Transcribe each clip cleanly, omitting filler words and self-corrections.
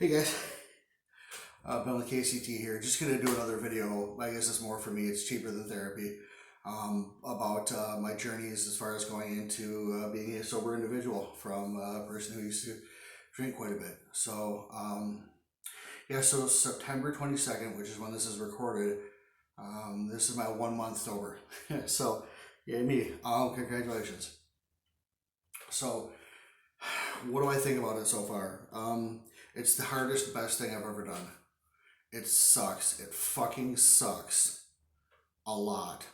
Hey guys, Ben with KCT here. Just gonna do another video. I guess it's more for me. It's cheaper than therapy. About my journeys as far as going into being a sober individual from a person who used to drink quite a bit. So September 22nd, which is when this is recorded. This is my 1 month sober. So yeah, me. Congratulations. So what do I think about it so far? It's the hardest, best thing I've ever done. It sucks. It fucking sucks a lot.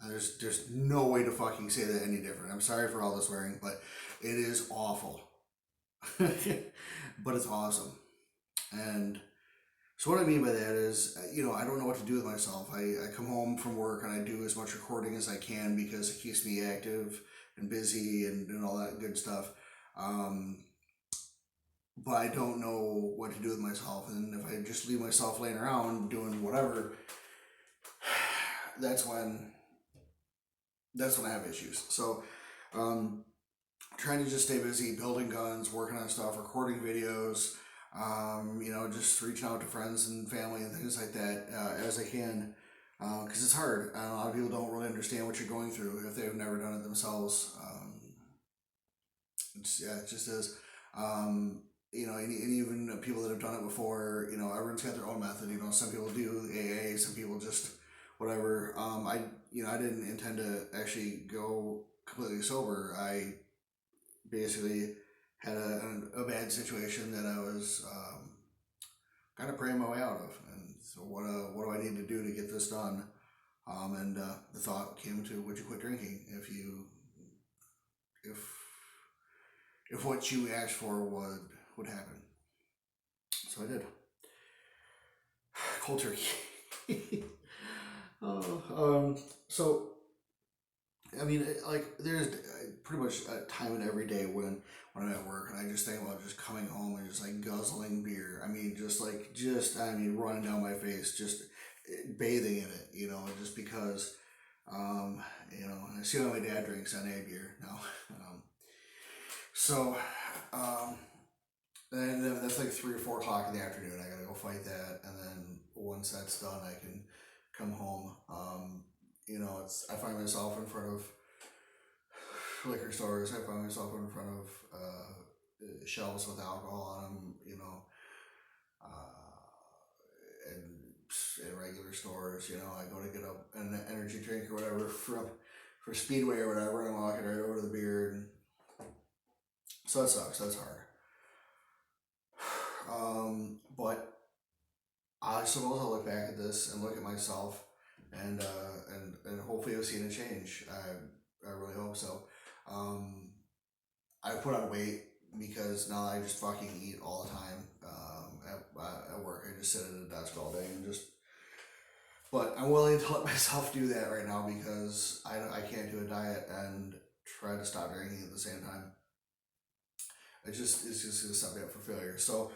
And there's no way to fucking say that any different. I'm sorry for all the swearing, but it is awful. But it's awesome. And so what I mean by that is, I don't know what to do with myself. I come home from work and I do as much recording as I can because it keeps me active and busy and all that good stuff. But I don't know what to do with myself. And if I just leave myself laying around doing whatever, that's when I have issues. So, trying to just stay busy, building guns, working on stuff, recording videos, just reaching out to friends and family and things like that as I can, because it's hard. And a lot of people don't really understand what you're going through if they've never done it themselves. It just is. And even people that have done it before, everyone's got their own method. Some people do AA, some people just whatever. I didn't intend to actually go completely sober. I basically had a bad situation that I was kind of praying my way out of. And so what do I need to do to get this done? And the thought came to, would you quit drinking if what you asked for would happen? So I did. Cold turkey. So I mean, there's pretty much a time in every day when I'm at work and I just think about just coming home and just like guzzling beer. I mean, running down my face, just bathing in it, just because, I see how my dad drinks NA beer now. So, and then that's like 3 or 4 o'clock in the afternoon. I gotta go fight that, and then once that's done, I can come home. I find myself in front of liquor stores. I find myself in front of shelves with alcohol on them. In regular stores. I go to get an energy drink or whatever for Speedway or whatever, and I'm walking right over to the beer, and so that sucks. That's hard. But I suppose I'll look back at this and look at myself, and hopefully I've seen a change. I really hope so. I put on weight because now I just fucking eat all the time. At work, I just sit at a desk all day and just. But I'm willing to let myself do that right now because I can't do a diet and try to stop drinking at the same time. It's just gonna set me up for failure. So,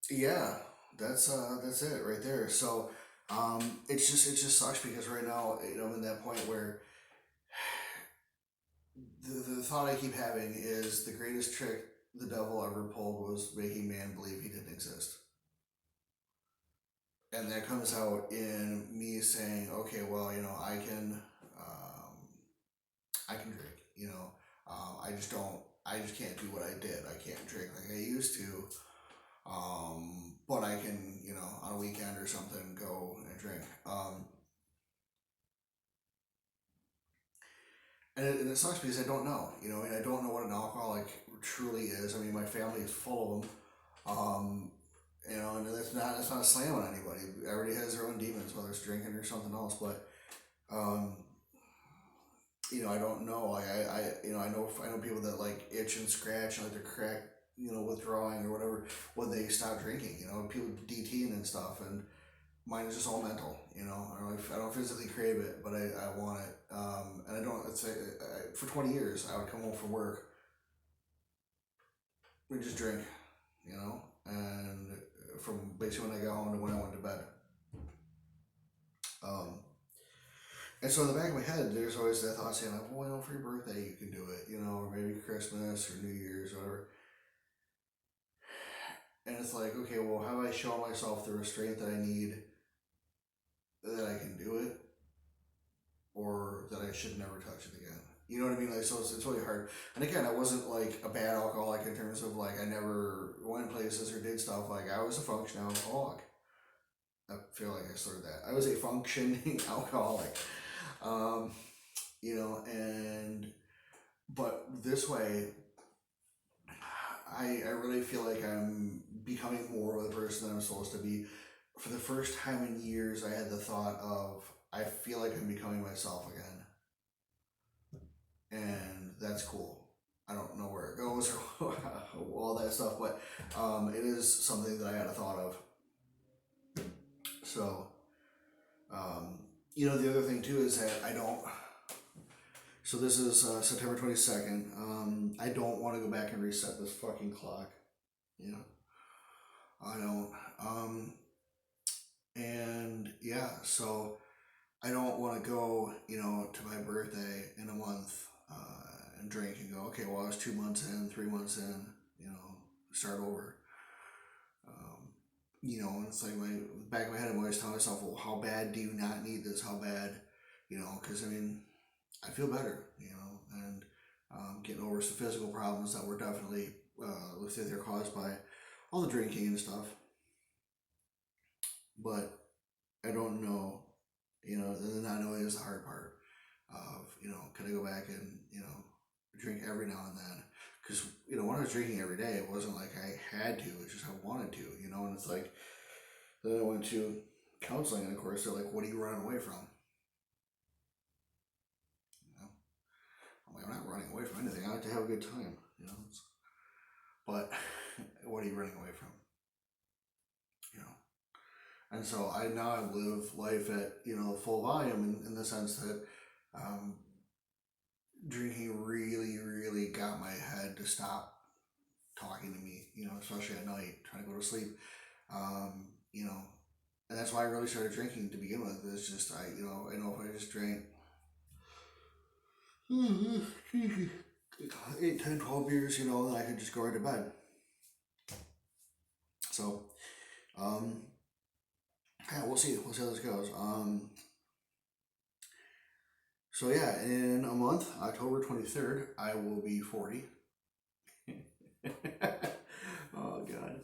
yeah, that's it right there. So, it just sucks because right now, I'm in that point where the thought I keep having is the greatest trick the devil ever pulled was making man believe he didn't exist. And that comes out in me saying, okay, well, I can drink, I just can't do what I did. I can't drink like I used to. But I can, on a weekend or something, go and drink. And it sucks because I don't know, I don't know what an alcoholic truly is. I mean, my family is full of them. And that's not a slam on anybody. Everybody has their own demons, whether it's drinking or something else. But, I don't know. I know people that like itch and scratch and like they're crack, withdrawing or whatever when they stop drinking. People DTing and stuff, and mine is just all mental. I don't physically crave it, but I want it. And I don't. For 20 years, I would come home from work and just drink, and from basically when I got home to when I went to bed. And so in the back of my head, there's always that thought saying, like, well, for your birthday, you can do it, or maybe Christmas or New Year's or whatever. it's like, okay, well, have I shown myself the restraint that I need, that I can do it, or that I should never touch it again? You know what I mean? Like, so it's really hard. And again, I wasn't like a bad alcoholic in terms of like I never went places or did stuff. Like, I was a functioning alcoholic. I feel like I started that. I was a functioning alcoholic. Um, and but this way, I really feel like I'm becoming more of the person that I'm supposed to be. For the first time in years, I had the thought of, I feel like I'm becoming myself again, and that's cool. I don't know where it goes or all that stuff, but it is something that I had a thought of. So, the other thing too is that I don't. So this is September 22nd. I don't want to go back and reset this fucking clock. You know, I don't. And yeah, so I don't want to go, to my birthday in a month and drink and go, okay, well, I was 2 months in, 3 months in, start over. And it's like my back of my head, I'm always telling myself, well, how bad do you not need this? How bad, because I mean, I feel better, and getting over some physical problems that were definitely, let's say they're caused by all the drinking and stuff. But I don't know, the not knowing is the hard part of, can I go back and, drink every now and then? Because, when I was drinking every day, it wasn't like I had to, it's just I wanted to, and it's like, then I went to counseling, and of course, they're like, what are you running away from? I'm like, I'm not running away from anything. I like to have a good time, but what are you running away from? And so I now live life at full volume in the sense that drinking really, really got my head to stop talking to me. Especially at night, trying to go to sleep. And that's why I really started drinking to begin with. It's just I know if I just drank 8, 10, 12 beers, then I could just go right to bed. So, yeah, we'll see. We'll see how this goes. So yeah, in a month, October 23rd, I will be 40. Oh God.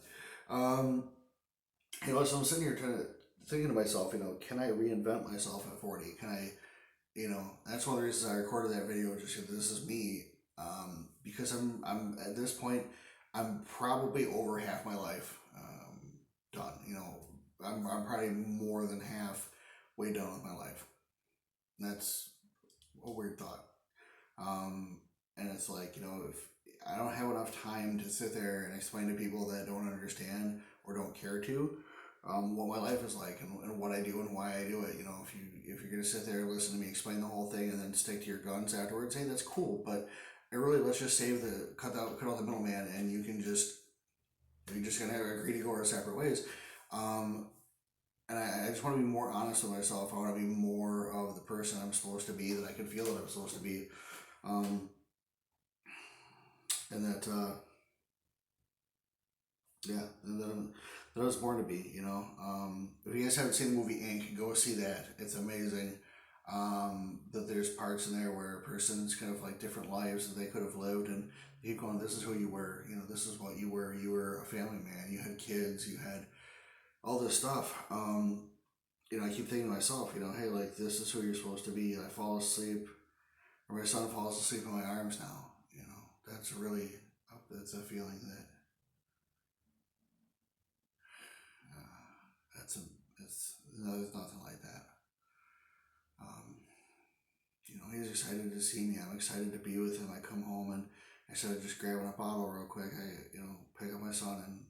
So I'm sitting here thinking to myself, can I reinvent myself at 40? Can I, that's one of the reasons I recorded that video. Just this is me, because I'm at this point, I'm probably over half my life done. I'm probably more than half way done with my life. And that's a weird thought. And it's like, if I don't have enough time to sit there and explain to people that don't understand or don't care to, what my life is like and what I do and why I do it. If you're gonna sit there and listen to me explain the whole thing and then stick to your guns afterwards, hey, that's cool. But let's just cut out the middleman, and you're just gonna agree to go our separate ways. And I just want to be more honest with myself. I want to be more of the person I'm supposed to be, that I can feel that I'm supposed to be. And that, that I was born to be, If you guys haven't seen the movie Ink, go see that. It's amazing. That there's parts in there where a person's kind of like different lives that they could have lived, and you keep going, this is who you were, this is what you were. You were a family man, you had kids, you had all this stuff. I keep thinking to myself, hey, like, this is who you're supposed to be. I fall asleep, or my son falls asleep in my arms now. That's really, that's a feeling that, there's nothing like that. He's excited to see me. I'm excited to be with him. I come home, and instead of just grabbing a bottle real quick, I, pick up my son, and,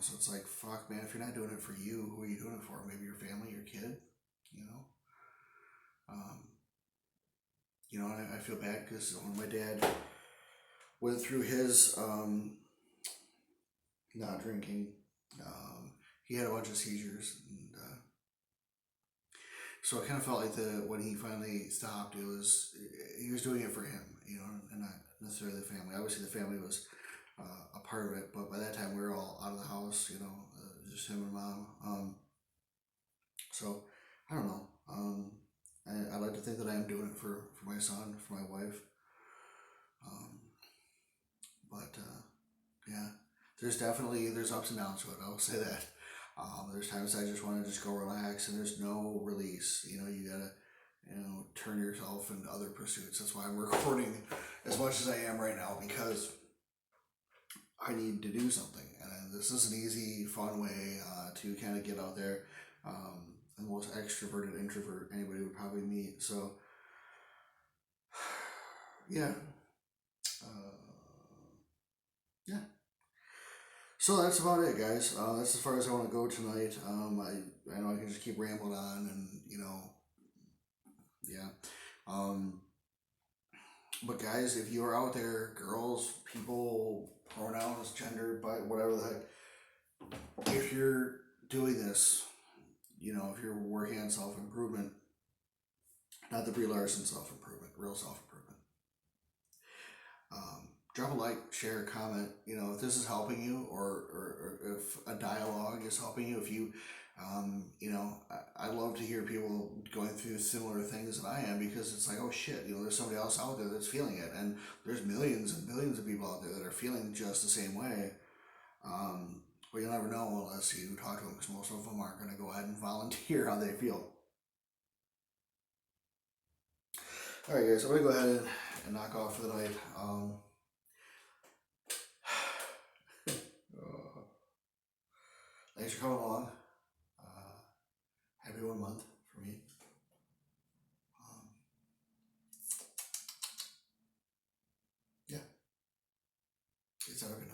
so it's like, fuck, man, if you're not doing it for you, who are you doing it for? Maybe your family, your kid, and I feel bad because when my dad went through his not drinking, he had a bunch of seizures, and so I kind of felt like when he finally stopped, he was doing it for him, and not necessarily necessarily the family. Obviously, the family was a part of it, but by that time we were all out of the house. Just him and mom. So I don't know. I like to think that I am doing it for my son, for my wife. Um, but yeah, there's ups and downs to it. I will say that. There's times I just want to just go relax, and there's no release. You gotta turn yourself into other pursuits. That's why I'm recording as much as I am right now, because I need to do something, and this is an easy, fun way to kind of get out there. The most extroverted introvert anybody would probably meet. So yeah, yeah. So that's about it, guys. That's as far as I want to go tonight. I know I can just keep rambling on, and yeah. Um, but guys, if you are out there, girls, people, pronouns, gender, but whatever the heck, if you're doing this, if you're working on self improvement, not the Brie Larson self improvement, real self improvement. Drop a like, share, comment. If this is helping you, or if a dialogue is helping you. If you, I love to hear people going through similar things that I am, because it's like, oh shit, there's somebody else out there that's feeling it, and there's millions and billions of people out there that are feeling just the same way. But you'll never know unless you talk to them, because most of them aren't going to go ahead and volunteer how they feel. All right, guys, I'm going to go ahead and knock off for the night. Thanks for coming along. Happy 1 month for me. Yeah. It's have a good night.